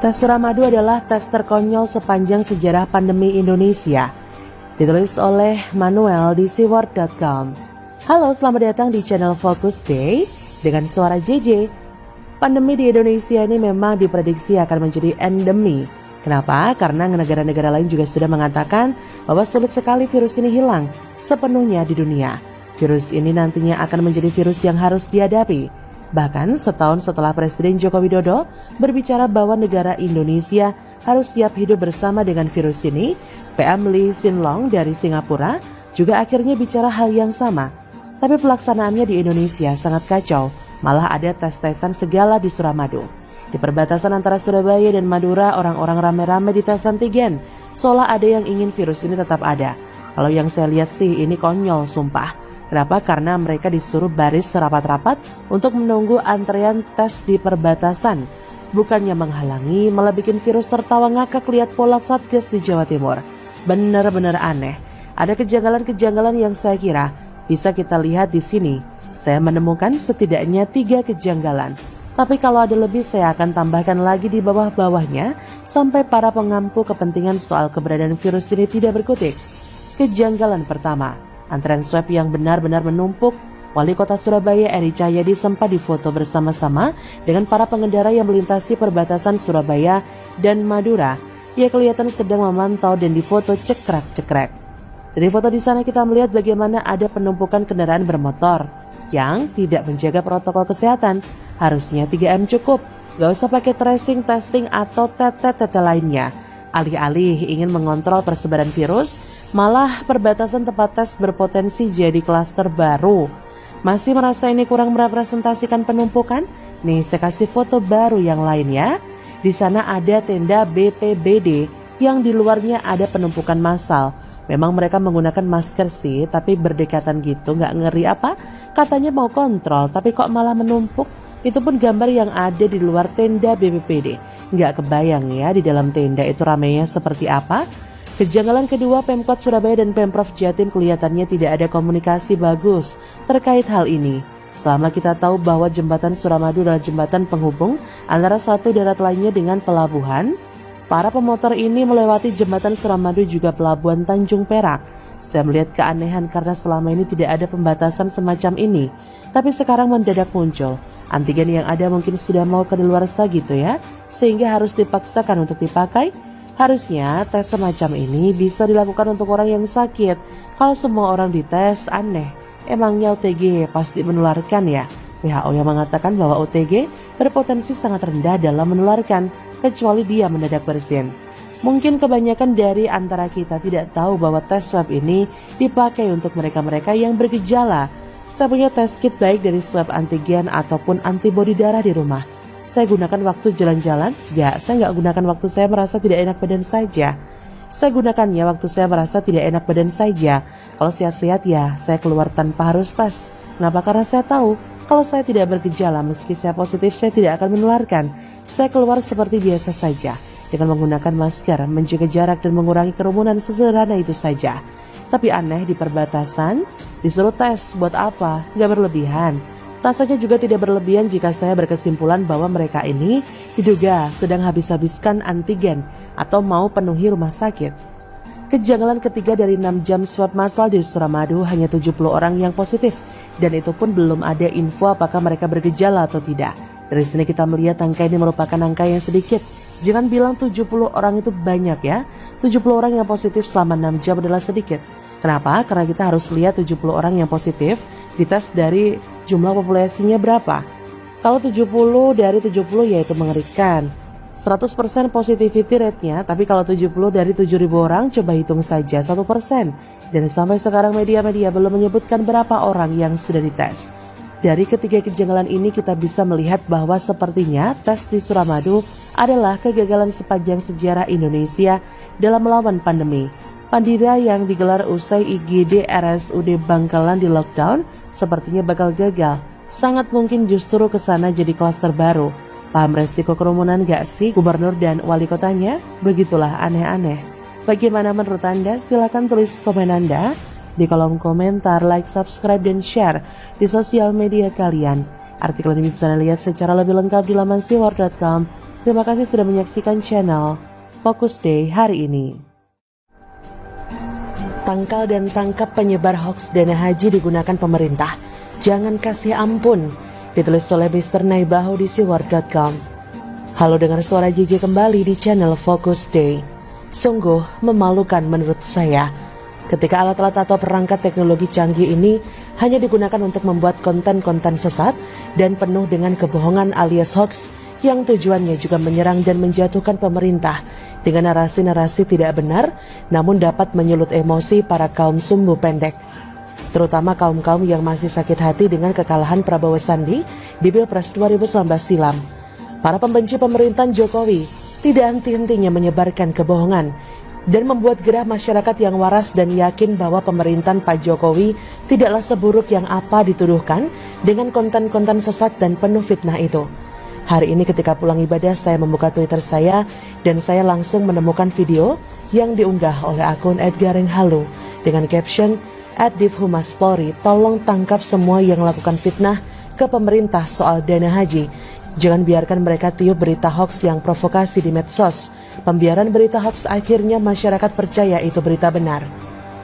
Tes Suramadu adalah tes terkonyol sepanjang sejarah pandemi Indonesia. Ditulis oleh Manuel di seaworld.com. Halo, selamat datang di channel Focus Day dengan suara JJ. Pandemi di Indonesia ini memang diprediksi akan menjadi endemi. Kenapa? Karena negara-negara lain juga sudah mengatakan bahwa sulit sekali virus ini hilang sepenuhnya di dunia. Virus ini nantinya akan menjadi virus yang harus dihadapi. Bahkan setahun setelah Presiden Joko Widodo berbicara bahwa negara Indonesia harus siap hidup bersama dengan virus ini, PM Lee Hsien Loong dari Singapura juga akhirnya bicara hal yang sama. Tapi pelaksanaannya di Indonesia sangat kacau, malah ada tes-tesan segala di Suramadu. Di perbatasan antara Surabaya dan Madura, orang-orang rame-rame di tes antigen, seolah ada yang ingin virus ini tetap ada. Kalau yang saya lihat sih ini konyol sumpah. Kenapa? Karena mereka disuruh baris rapat-rapat untuk menunggu antrean tes di perbatasan. Bukannya menghalangi, malah bikin virus tertawa ngakak lihat pola Satgas di Jawa Timur. Benar-benar aneh. Ada kejanggalan-kejanggalan yang saya kira bisa kita lihat di sini. Saya menemukan setidaknya 3 kejanggalan. Tapi kalau ada lebih saya akan tambahkan lagi di bawah-bawahnya sampai para pengampu kepentingan soal keberadaan virus ini tidak berkutik. Kejanggalan pertama, antrean swab yang benar-benar menumpuk. Wali Kota Surabaya Eri Cahyadi sempat difoto bersama-sama dengan para pengendara yang melintasi perbatasan Surabaya dan Madura. Ia kelihatan sedang memantau dan difoto cekrek-cekrek. Dari foto di sana kita melihat bagaimana ada penumpukan kendaraan bermotor yang tidak menjaga protokol kesehatan. Harusnya 3M cukup, gak usah pakai tracing, testing atau tete-tete lainnya. Alih-alih ingin mengontrol persebaran virus, malah perbatasan tempat tes berpotensi jadi klaster baru. Masih merasa ini kurang merepresentasikan penumpukan? Nih saya kasih foto baru yang lain ya. Di sana ada tenda BPBD yang di luarnya ada penumpukan massal. Memang mereka menggunakan masker sih, tapi berdekatan gitu, nggak ngeri apa? Katanya mau kontrol, tapi kok malah menumpuk? Itu pun gambar yang ada di luar tenda BPBD. Nggak kebayang ya di dalam tenda itu ramainya seperti apa? Kejanggalan kedua, Pemkot Surabaya dan Pemprov Jatim kelihatannya tidak ada komunikasi bagus terkait hal ini. Selama kita tahu bahwa jembatan Suramadu adalah jembatan penghubung antara satu darat lainnya dengan pelabuhan, para pemotor ini melewati jembatan Suramadu juga pelabuhan Tanjung Perak. Saya melihat keanehan karena selama ini tidak ada pembatasan semacam ini. Tapi sekarang mendadak muncul. Antigen yang ada mungkin sudah mau kadaluarsa gitu ya, sehingga harus dipaksakan untuk dipakai. Harusnya tes semacam ini bisa dilakukan untuk orang yang sakit. Kalau semua orang dites, aneh. Emangnya OTG pasti menularkan ya? WHO yang mengatakan bahwa OTG berpotensi sangat rendah dalam menularkan, kecuali dia mendadak bersin. Mungkin kebanyakan dari antara kita tidak tahu bahwa tes swab ini dipakai untuk mereka-mereka yang bergejala. Saya punya tes kit baik dari swab antigen ataupun antibodi darah di rumah. Saya gunakan waktu jalan-jalan? Ya, saya nggak gunakan waktu saya merasa tidak enak badan saja. Saya gunakannya waktu saya merasa tidak enak badan saja. Kalau sehat-sehat ya, saya keluar tanpa harus tes. Kenapa? Karena saya tahu, kalau saya tidak bergejala, meski saya positif, saya tidak akan menularkan. Saya keluar seperti biasa saja, dengan menggunakan masker, menjaga jarak dan mengurangi kerumunan, sesederhana itu saja. Tapi aneh di perbatasan, disuruh tes buat apa? Nggak berlebihan. Rasanya juga tidak berlebihan jika saya berkesimpulan bahwa mereka ini diduga sedang habis-habiskan antigen atau mau penuhi rumah sakit. Kejanggalan ketiga, dari 6 jam swab massal di Suramadu hanya 70 orang yang positif, dan itu pun belum ada info apakah mereka bergejala atau tidak. Dari sini kita melihat angka ini merupakan angka yang sedikit. Jangan bilang 70 orang itu banyak ya. 70 orang yang positif selama 6 jam adalah sedikit. Kenapa? Karena kita harus lihat 70 orang yang positif dites dari jumlah populasinya berapa. Kalau 70 dari 70 ya itu mengerikan. 100% positivity rate-nya, tapi kalau 70 dari 7.000 orang coba hitung saja 1%. Dan sampai sekarang media-media belum menyebutkan berapa orang yang sudah dites. Dari ketiga kejanggalan ini kita bisa melihat bahwa sepertinya tes di Suramadu adalah kegagalan sepanjang sejarah Indonesia dalam melawan pandemi. Pandira yang digelar usai IGD RSUD Bangkalan di lockdown sepertinya bakal gagal. Sangat mungkin justru kesana jadi klaster baru. Paham resiko kerumunan gak sih gubernur dan wali kotanya? Begitulah aneh-aneh. Bagaimana menurut Anda? Silakan tulis komen Anda di kolom komentar, like, subscribe, dan share di sosial media kalian. Artikel ini bisa Anda lihat secara lebih lengkap di laman seaworld.com. Terima kasih sudah menyaksikan channel Fokus Day hari ini. Tangkal dan tangkap penyebar hoaks dana haji digunakan pemerintah. Jangan kasih ampun. Ditulis oleh Mr. Naibaho di siwar.com. Halo, dengar suara JJ kembali di channel Fokus Day. Sungguh memalukan menurut saya ketika alat-alat atau perangkat teknologi canggih ini hanya digunakan untuk membuat konten-konten sesat dan penuh dengan kebohongan alias hoaks yang tujuannya juga menyerang dan menjatuhkan pemerintah dengan narasi-narasi tidak benar, namun dapat menyulut emosi para kaum sumbu pendek, terutama kaum-kaum yang masih sakit hati dengan kekalahan Prabowo Sandi di Pilpres 2019 silam. Para pembenci pemerintahan Jokowi tidak henti-hentinya menyebarkan kebohongan dan membuat gerah masyarakat yang waras dan yakin bahwa pemerintahan Pak Jokowi tidaklah seburuk yang apa dituduhkan dengan konten-konten sesat dan penuh fitnah itu. Hari ini ketika pulang ibadah saya membuka Twitter saya dan saya langsung menemukan video yang diunggah oleh akun @garinghalu dengan caption @divhumaspolri, tolong tangkap semua yang melakukan fitnah ke pemerintah soal dana haji. Jangan biarkan mereka tiup berita hoaks yang provokasi di medsos. Pembiaran berita hoaks akhirnya masyarakat percaya itu berita benar.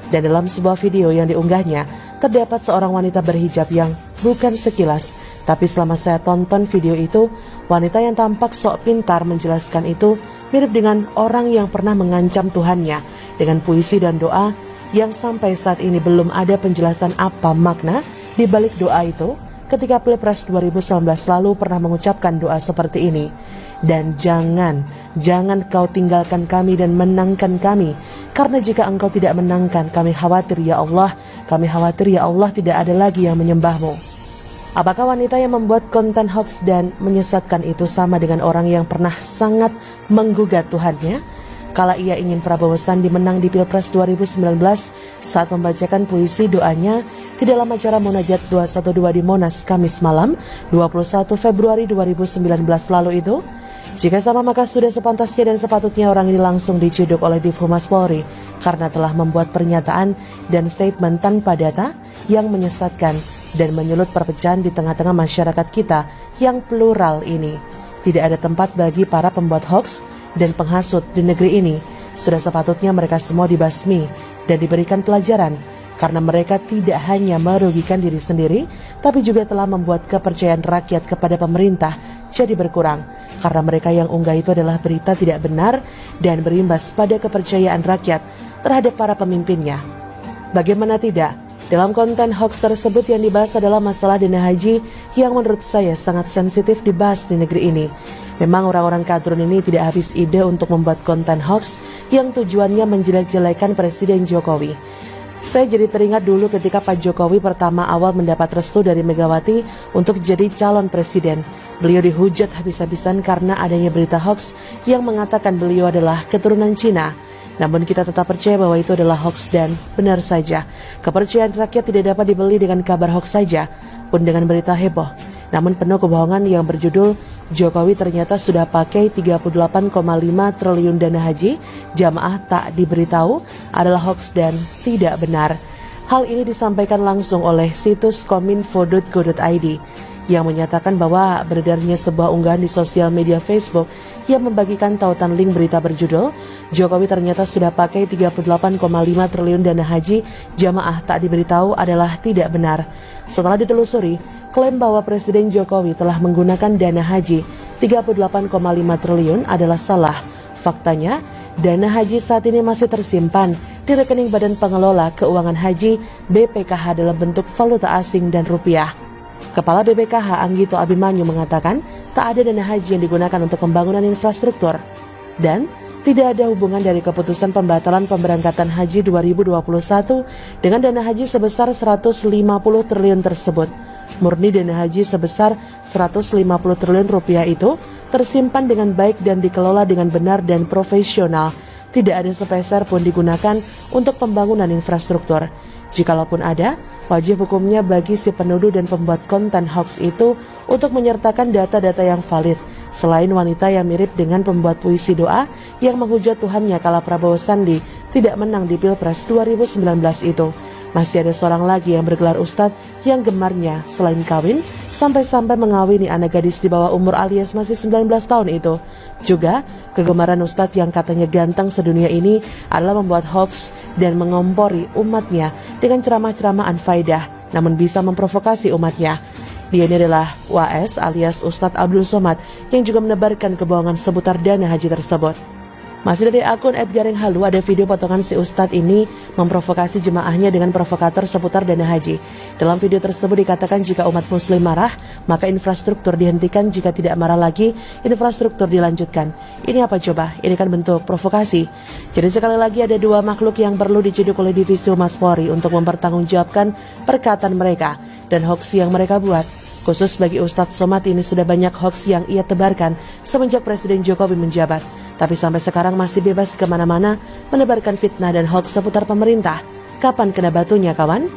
Dan dalam sebuah video yang diunggahnya, terdapat seorang wanita berhijab yang bukan sekilas, tapi selama saya tonton video itu, wanita yang tampak sok pintar menjelaskan itu mirip dengan orang yang pernah mengancam Tuhannya dengan puisi dan doa yang sampai saat ini belum ada penjelasan apa makna di balik doa itu. Ketika Pilpres 2019 lalu pernah mengucapkan doa seperti ini. Dan jangan kau tinggalkan kami dan menangkan kami. Karena jika engkau tidak menangkan, kami khawatir ya Allah tidak ada lagi yang menyembahmu. Apakah wanita yang membuat konten hoax dan menyesatkan itu sama dengan orang yang pernah sangat menggugat Tuhannya? Kala ia ingin Prabowo Sandi menang di Pilpres 2019 saat membacakan puisi doanya di dalam acara Munajat 212 di Monas Kamis malam 21 Februari 2019 lalu itu. Jika sama maka sudah sepantasnya dan sepatutnya orang ini langsung diciduk oleh Divhumaspolri karena telah membuat pernyataan dan statement tanpa data yang menyesatkan dan menyulut perpecahan di tengah-tengah masyarakat kita yang plural ini. Tidak ada tempat bagi para pembuat hoaks dan penghasut di negeri ini. Sudah sepatutnya mereka semua dibasmi dan diberikan pelajaran karena mereka tidak hanya merugikan diri sendiri tapi juga telah membuat kepercayaan rakyat kepada pemerintah jadi berkurang karena mereka yang unggah itu adalah berita tidak benar dan berimbas pada kepercayaan rakyat terhadap para pemimpinnya. Bagaimana tidak? Dalam konten hoax tersebut yang dibahas adalah masalah dana haji yang menurut saya sangat sensitif dibahas di negeri ini. Memang orang-orang kadrun ini tidak habis ide untuk membuat konten hoax yang tujuannya menjelek-jelekan Presiden Jokowi. Saya jadi teringat dulu ketika Pak Jokowi pertama awal mendapat restu dari Megawati untuk jadi calon presiden. Beliau dihujat habis-habisan karena adanya berita hoax yang mengatakan beliau adalah keturunan Cina. Namun kita tetap percaya bahwa itu adalah hoax dan benar saja. Kepercayaan rakyat tidak dapat dibeli dengan kabar hoax saja, pun dengan berita heboh. Namun penuh kebohongan yang berjudul Jokowi ternyata sudah pakai 38,5 triliun dana haji, jamaah tak diberitahu adalah hoax dan tidak benar. Hal ini disampaikan langsung oleh situs kominfo.go.id yang menyatakan bahwa beredarnya sebuah unggahan di sosial media Facebook yang membagikan tautan link berita berjudul Jokowi ternyata sudah pakai 38,5 triliun dana haji, jamaah tak diberitahu adalah tidak benar. Setelah ditelusuri, klaim bahwa Presiden Jokowi telah menggunakan dana haji 38,5 triliun adalah salah. Faktanya, dana haji saat ini masih tersimpan di rekening Badan Pengelola Keuangan Haji BPKH dalam bentuk valuta asing dan rupiah. Kepala BPKH Anggito Abimanyu mengatakan tak ada dana haji yang digunakan untuk pembangunan infrastruktur dan tidak ada hubungan dari keputusan pembatalan pemberangkatan haji 2021 dengan dana haji sebesar 150 triliun tersebut. Murni dana haji sebesar 150 triliun rupiah itu tersimpan dengan baik dan dikelola dengan benar dan profesional. Tidak ada sepeser pun digunakan untuk pembangunan infrastruktur. Jikalaupun ada, wajib hukumnya bagi si penuduh dan pembuat konten hoax itu untuk menyertakan data-data yang valid. Selain wanita yang mirip dengan pembuat puisi doa yang menghujat Tuhannya kala Prabowo Sandi tidak menang di Pilpres 2019 itu. Masih ada seorang lagi yang bergelar ustadz yang gemarnya selain kawin, sampai-sampai mengawini anak gadis di bawah umur alias masih 19 tahun itu. Juga, kegemaran ustadz yang katanya ganteng sedunia ini adalah membuat hoax dan mengompori umatnya dengan ceramah-ceramah anfaidah, namun bisa memprovokasi umatnya. Dia ini adalah WAS alias Ustadz Abdul Somad yang juga menebarkan kebohongan seputar dana haji tersebut. Masih dari akun @garinghalu ada video potongan si Ustadz ini memprovokasi jemaahnya dengan provokator seputar dana haji. Dalam video tersebut dikatakan jika umat muslim marah, maka infrastruktur dihentikan, jika tidak marah lagi, infrastruktur dilanjutkan. Ini apa coba? Ini kan bentuk provokasi. Jadi sekali lagi ada dua makhluk yang perlu diciduk oleh Divisi Humas Polri untuk mempertanggungjawabkan perkataan mereka dan hoax yang mereka buat. Khusus bagi Ustadz Somad ini sudah banyak hoax yang ia tebarkan semenjak Presiden Jokowi menjabat. Tapi sampai sekarang masih bebas kemana-mana menebarkan fitnah dan hoax seputar pemerintah. Kapan kena batunya kawan?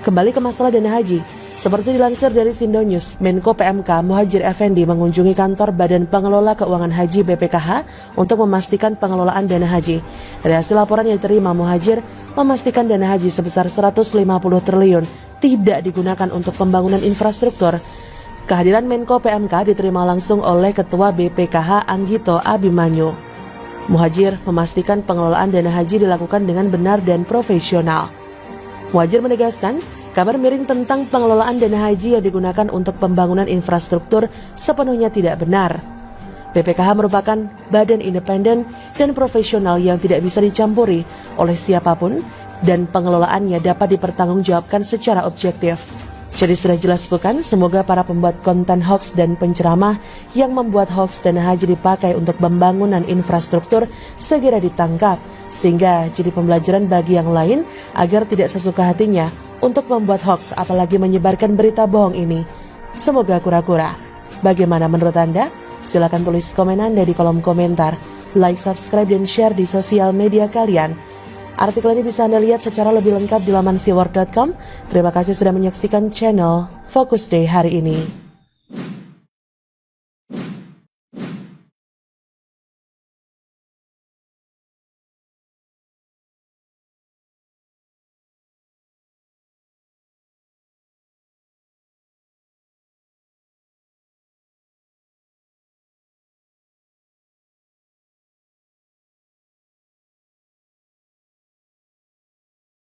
Kembali ke masalah dana haji. Seperti dilansir dari Sindonews, Menko PMK Muhadjir Effendi mengunjungi kantor Badan Pengelola Keuangan Haji BPKH untuk memastikan pengelolaan dana haji. Dari hasil laporan yang diterima, Muhadjir memastikan dana haji sebesar 150 triliun tidak digunakan untuk pembangunan infrastruktur. Kehadiran Menko PMK diterima langsung oleh Ketua BPKH Anggito Abimanyu. Muhadjir memastikan pengelolaan dana haji dilakukan dengan benar dan profesional. Muhadjir menegaskan, kabar miring tentang pengelolaan dana haji yang digunakan untuk pembangunan infrastruktur sepenuhnya tidak benar. BPKH merupakan badan independen dan profesional yang tidak bisa dicampuri oleh siapapun dan pengelolaannya dapat dipertanggungjawabkan secara objektif. Jadi sudah jelas bukan? Semoga para pembuat konten hoax dan penceramah yang membuat hoax dana haji dipakai untuk pembangunan infrastruktur segera ditangkap, sehingga jadi pembelajaran bagi yang lain agar tidak sesuka hatinya untuk membuat hoax apalagi menyebarkan berita bohong ini. Semoga kura-kura. Bagaimana menurut Anda? Silakan tulis komen Anda di kolom komentar. Like, subscribe, dan share di sosial media kalian. Artikel ini bisa Anda lihat secara lebih lengkap di laman siwar.com. Terima kasih sudah menyaksikan channel Focus Day hari ini.